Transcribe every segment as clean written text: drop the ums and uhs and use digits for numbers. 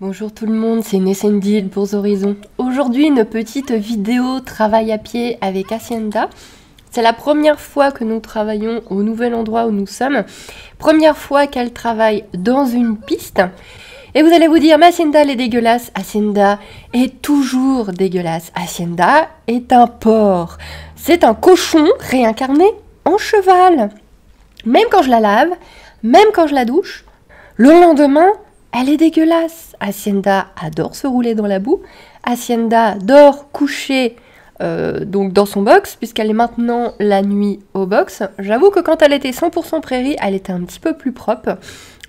Bonjour tout le monde, c'est Nessendi pour Horizon. Aujourd'hui, une petite vidéo travail à pied avec Hacienda. C'est la première fois que nous travaillons au nouvel endroit où nous sommes. Première fois qu'elle travaille dans une piste. Et vous allez vous dire, mais Hacienda, elle est dégueulasse. Hacienda est toujours dégueulasse. Hacienda est un porc. C'est un cochon réincarné en cheval. Même quand je la lave, même quand je la douche, le lendemain, elle est dégueulasse. Hacienda adore se rouler dans la boue. Hacienda dort couchée donc dans son box, puisqu'elle est maintenant la nuit au box. J'avoue que quand elle était 100% prairie, elle était un petit peu plus propre.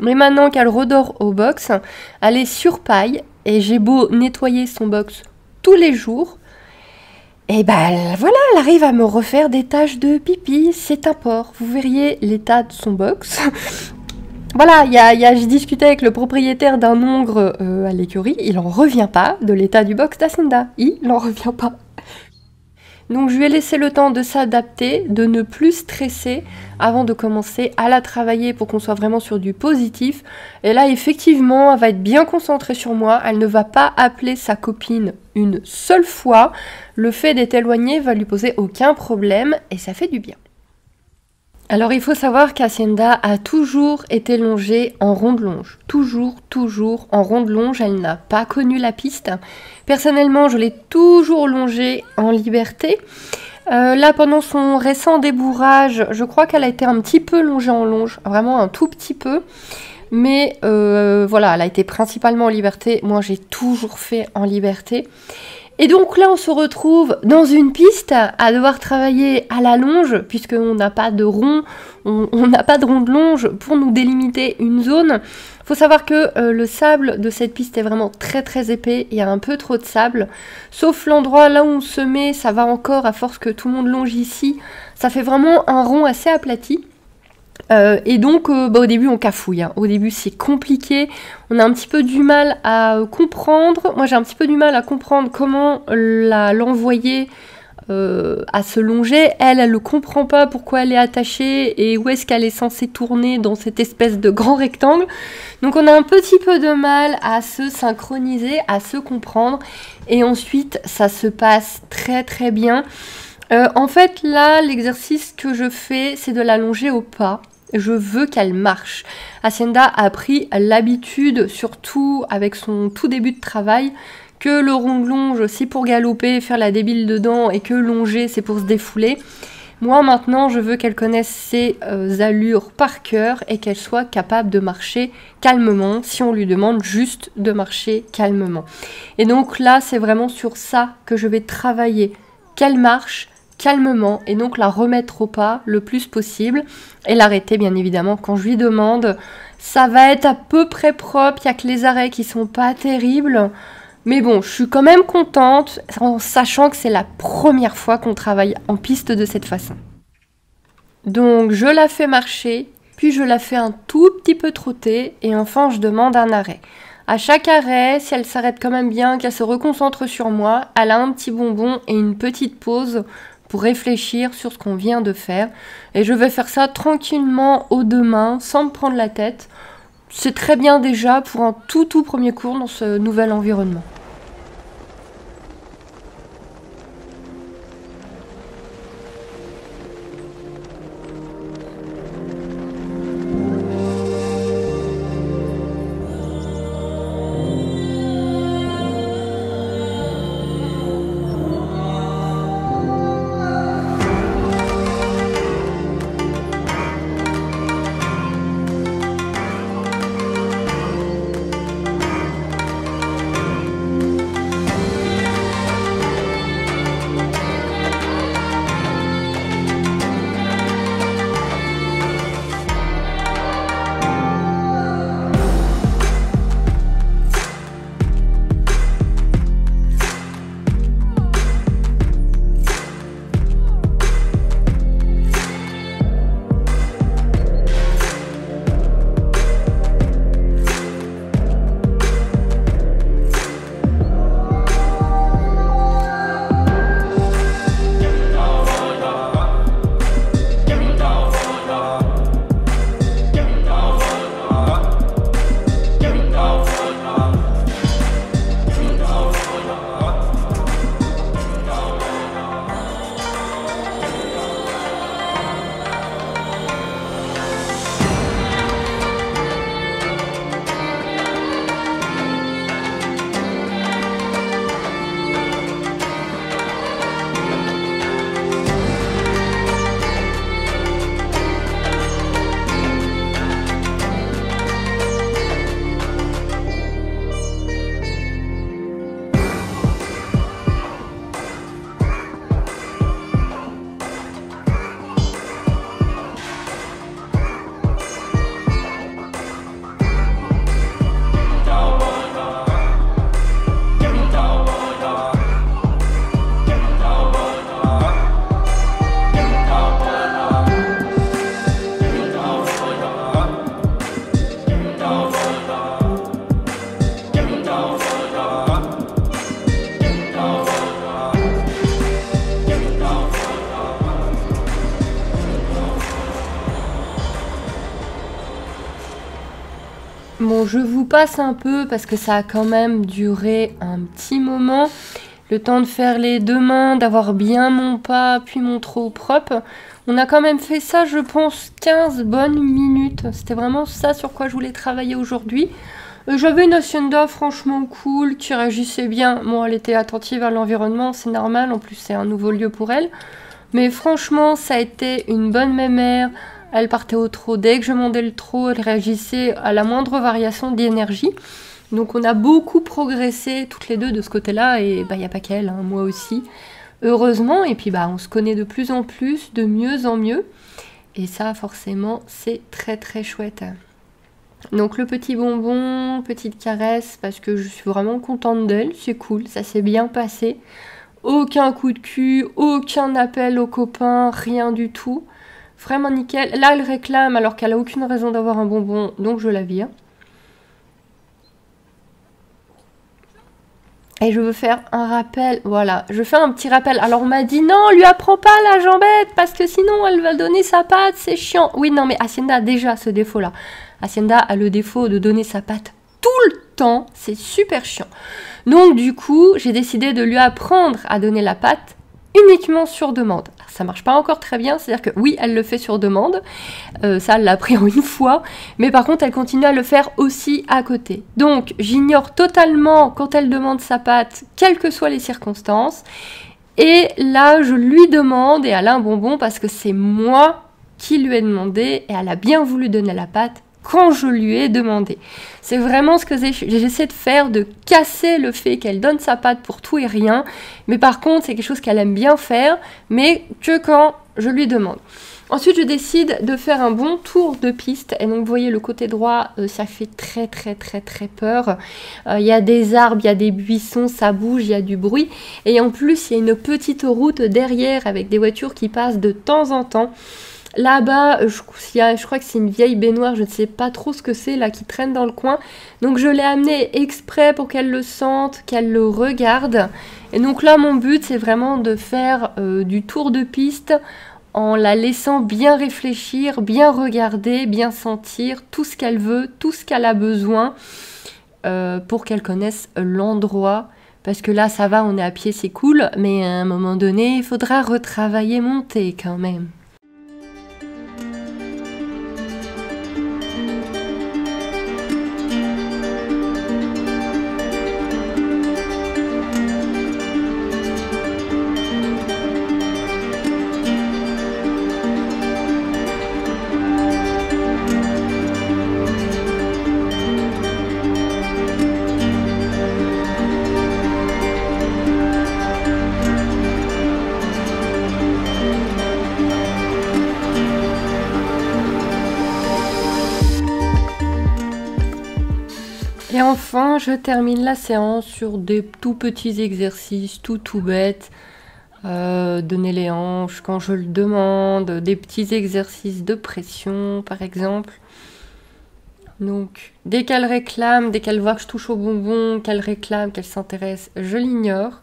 Mais maintenant qu'elle redort au box, elle est sur paille. Et j'ai beau nettoyer son box tous les jours. Et ben voilà, elle arrive à me refaire des taches de pipi. C'est un porc. Vous verriez l'état de son box. Voilà, j'ai discuté avec le propriétaire d'un hongre à l'écurie, il en revient pas de l'état du box d'Hacienda, il n'en revient pas. Donc je lui ai laissé le temps de s'adapter, de ne plus stresser avant de commencer à la travailler pour qu'on soit vraiment sur du positif. Et là effectivement, elle va être bien concentrée sur moi, elle ne va pas appeler sa copine une seule fois. Le fait d'être éloignée va lui poser aucun problème et ça fait du bien. Alors il faut savoir qu'Hacienda a toujours été longée en ronde-longe. Toujours en ronde-longe, elle n'a pas connu la piste. Personnellement, je l'ai toujours longée en liberté. Là, pendant son récent débourrage, je crois qu'elle a été un petit peu longée en longe, vraiment un tout petit peu. Mais voilà, elle a été principalement en liberté. Moi, j'ai toujours fait en liberté. Et donc là, on se retrouve dans une piste à devoir travailler à la longe, puisqu'on n'a pas de rond, on n'a pas de rond de longe pour nous délimiter une zone. Il faut savoir que le sable de cette piste est vraiment très épais, il y a un peu trop de sable. Sauf l'endroit là où on se met, ça va encore, à force que tout le monde longe ici, ça fait vraiment un rond assez aplati. Et donc au début on cafouille, hein. Au début c'est compliqué, on a un petit peu du mal à comprendre, moi j'ai un petit peu du mal à comprendre comment l'envoyer à se longer. Elle ne comprend pas pourquoi elle est attachée et où est-ce qu'elle est censée tourner dans cette espèce de grand rectangle. Donc on a un petit peu de mal à se synchroniser, à se comprendre, et ensuite ça se passe très bien. En fait là l'exercice que je fais c'est de la longer au pas. Je veux qu'elle marche. Hacienda a pris l'habitude, surtout avec son tout début de travail, que le rond de longe c'est pour galoper, faire la débile dedans, et que longer c'est pour se défouler. Moi maintenant je veux qu'elle connaisse ses allures par cœur et qu'elle soit capable de marcher calmement si on lui demande juste de marcher calmement. Et donc là c'est vraiment sur ça que je vais travailler, qu'elle marche calmement, et donc la remettre au pas le plus possible et l'arrêter bien évidemment quand je lui demande. Ça va être à peu près propre, il n'y a que les arrêts qui sont pas terribles, mais bon, je suis quand même contente en sachant que c'est la première fois qu'on travaille en piste de cette façon. Donc je la fais marcher, puis je la fais un tout petit peu trotter, et enfin je demande un arrêt. À chaque arrêt, si elle s'arrête quand même bien, qu'elle se reconcentre sur moi, elle a un petit bonbon et une petite pause pour réfléchir sur ce qu'on vient de faire. Et je vais faire ça tranquillement aux deux mains, sans me prendre la tête. C'est très bien déjà pour un tout premier cours dans ce nouvel environnement. Bon, je vous passe un peu parce que ça a quand même duré un petit moment. Le temps de faire les 2 mains, d'avoir bien mon pas, puis mon trot propre. On a quand même fait ça, je pense, 15 bonnes minutes. C'était vraiment ça sur quoi je voulais travailler aujourd'hui. J'avais une hacienda franchement cool, qui réagissait bien. Bon, elle était attentive à l'environnement, c'est normal. En plus, c'est un nouveau lieu pour elle. Mais franchement, ça a été une bonne mémère. Elle partait au trot. Dès que je montais le trot, elle réagissait à la moindre variation d'énergie. Donc on a beaucoup progressé toutes les deux de ce côté-là. Et il n'y a pas qu'elle, hein, moi aussi. Heureusement. Et puis on se connaît de plus en plus, de mieux en mieux. Et ça, forcément, c'est très très chouette. Donc le petit bonbon, petite caresse, parce que je suis vraiment contente d'elle. C'est cool, ça s'est bien passé. Aucun coup de cul, aucun appel aux copains, rien du tout. Vraiment nickel. Là, elle réclame alors qu'elle a aucune raison d'avoir un bonbon, donc je la vire. Et je veux faire un rappel, voilà, je fais un petit rappel. Alors on m'a dit non, lui apprends pas la jambette, parce que sinon elle va donner sa patte, c'est chiant. Oui, non, mais Hacienda a déjà ce défaut-là. Hacienda a le défaut de donner sa patte tout le temps, c'est super chiant. Donc du coup, j'ai décidé de lui apprendre à donner la patte uniquement sur demande. Alors, ça marche pas encore très bien, c'est-à-dire que oui, elle le fait sur demande, ça elle l'a appris en une fois, mais par contre elle continue à le faire aussi à côté. Donc j'ignore totalement quand elle demande sa patte, quelles que soient les circonstances, et là je lui demande, et elle a un bonbon parce que c'est moi qui lui ai demandé, et elle a bien voulu donner la patte quand je lui ai demandé. C'est vraiment ce que j'essaie de faire, de casser le fait qu'elle donne sa patte pour tout et rien. Mais par contre, c'est quelque chose qu'elle aime bien faire, mais que quand je lui demande. Ensuite, je décide de faire un bon tour de piste. Et donc, vous voyez, le côté droit, ça fait très, très, très, très peur. Il y a des arbres, il y a des buissons, ça bouge, il y a du bruit. Et en plus, il y a une petite route derrière avec des voitures qui passent de temps en temps. Là-bas, je crois que c'est une vieille baignoire, je ne sais pas trop ce que c'est, là, qui traîne dans le coin. Donc je l'ai amené exprès pour qu'elle le sente, qu'elle le regarde. Et donc là, mon but, c'est vraiment de faire du tour de piste en la laissant bien réfléchir, bien regarder, bien sentir tout ce qu'elle veut, tout ce qu'elle a besoin pour qu'elle connaisse l'endroit. Parce que là, ça va, on est à pied, c'est cool. Mais à un moment donné, il faudra retravailler monter quand même. Et enfin, je termine la séance sur des tout petits exercices, tout bêtes. Donner les hanches quand je le demande, des petits exercices de pression, par exemple. Donc, dès qu'elle réclame, dès qu'elle voit que je touche au bonbon, qu'elle réclame, qu'elle s'intéresse, je l'ignore.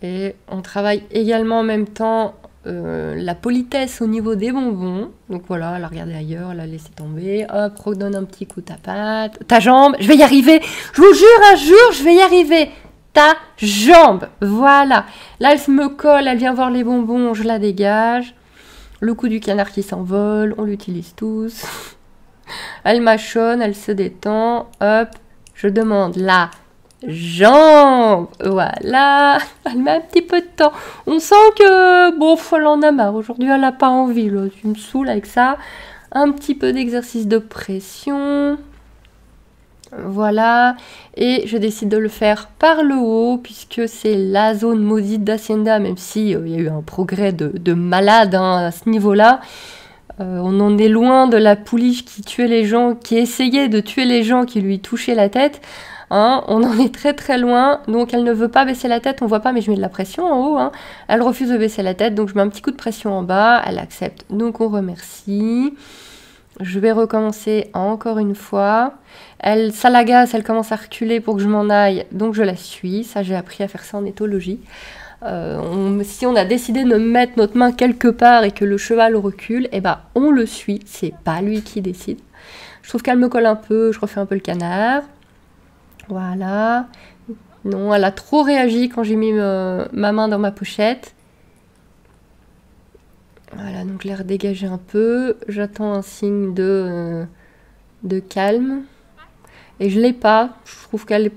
Et on travaille également en même temps la politesse au niveau des bonbons. Donc voilà, elle a regardé ailleurs, elle a laissé tomber. Hop, redonne un petit coup ta patte. Ta jambe, je vais y arriver. Je vous jure, un jour, je vais y arriver. Ta jambe, voilà. Là, elle me colle, elle vient voir les bonbons, je la dégage. Le coup du canard qui s'envole, on l'utilise tous. Elle mâchonne, elle se détend. Hop, je demande la jambe, voilà. Elle met un petit peu de temps. On sent que, bon, elle en a marre. Aujourd'hui, elle n'a pas envie, là. Tu me saoules avec ça. Un petit peu d'exercice de pression. Voilà. Et je décide de le faire par le haut, puisque c'est la zone maudite d'Hacienda, même si il y a eu un progrès de malade hein, à ce niveau-là. On en est loin de la pouliche qui tuait les gens, qui essayait de tuer les gens qui lui touchaient la tête. Hein, on en est très très loin, donc elle ne veut pas baisser la tête, on voit pas mais je mets de la pression en haut, hein. Elle refuse de baisser la tête, donc je mets un petit coup de pression en bas, elle accepte, donc on remercie. Je vais recommencer encore une fois. Ça l'agace, elle commence à reculer pour que je m'en aille, donc je la suis, ça j'ai appris à faire ça en éthologie. Si on a décidé de mettre notre main quelque part et que le cheval recule, eh ben, on le suit, c'est pas lui qui décide. Je trouve qu'elle me colle un peu, je refais un peu le canard. Voilà. Non, elle a trop réagi quand j'ai mis ma main dans ma pochette. Voilà, donc je l'ai redégagé un peu. J'attends un signe de calme. Et je l'ai pas. Je trouve qu'elle est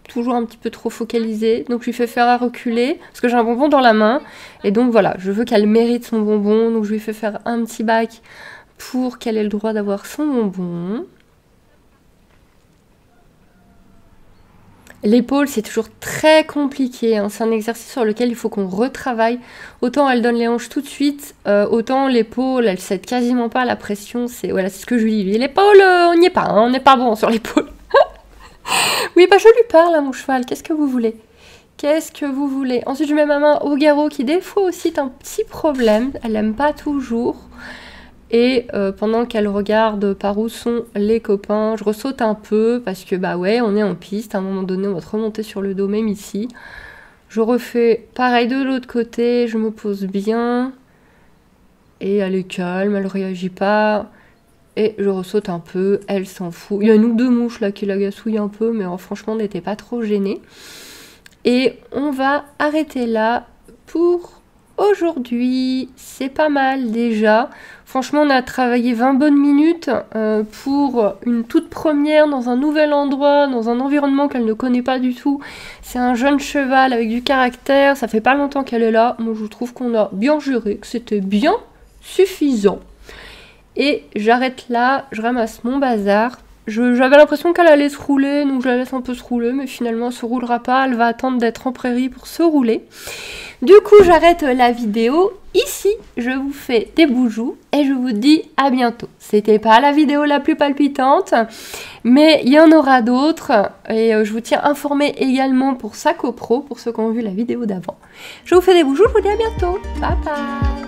toujours un petit peu trop focalisée. Donc je lui fais faire à reculer. Parce que j'ai un bonbon dans la main. Et donc voilà, je veux qu'elle mérite son bonbon. Donc je lui fais faire un petit bac pour qu'elle ait le droit d'avoir son bonbon. L'épaule, c'est toujours très compliqué, hein. C'est un exercice sur lequel il faut qu'on retravaille. Autant elle donne les hanches tout de suite, autant l'épaule, elle cède quasiment pas à la pression. Voilà, c'est ce que je lui dis. L'épaule, on n'y est pas, hein, on n'est pas bon sur l'épaule. Oui, bah je lui parle à mon cheval, qu'est-ce que vous voulez? Qu'est-ce que vous voulez? Ensuite, je mets ma main au garrot qui, des fois aussi, est un petit problème. Elle n'aime pas toujours. Et pendant qu'elle regarde par où sont les copains, je ressaute un peu parce que bah ouais, on est en piste. À un moment donné, on va te remonter sur le dos, même ici. Je refais pareil de l'autre côté, je me pose bien. Et elle est calme, elle réagit pas. Et je ressaute un peu, elle s'en fout. Il y a une ou deux mouches là qui l'agacouillent un peu, mais franchement, on n'était pas trop gênés. Et on va arrêter là pour aujourd'hui. C'est pas mal déjà. Franchement, on a travaillé 20 bonnes minutes pour une toute première dans un nouvel endroit, dans un environnement qu'elle ne connaît pas du tout. C'est un jeune cheval avec du caractère. Ça fait pas longtemps qu'elle est là. Moi, je trouve qu'on a bien géré, que c'était bien suffisant. Et j'arrête là, je ramasse mon bazar. J'avais l'impression qu'elle allait se rouler, donc je la laisse un peu se rouler, mais finalement elle se roulera pas, elle va attendre d'être en prairie pour se rouler. Du coup, j'arrête la vidéo ici, je vous fais des boujous et je vous dis à bientôt. C'était pas la vidéo la plus palpitante, mais il y en aura d'autres et je vous tiens informé également pour Sacopro, pour ceux qui ont vu la vidéo d'avant. Je vous fais des boujous, je vous dis à bientôt. Bye bye.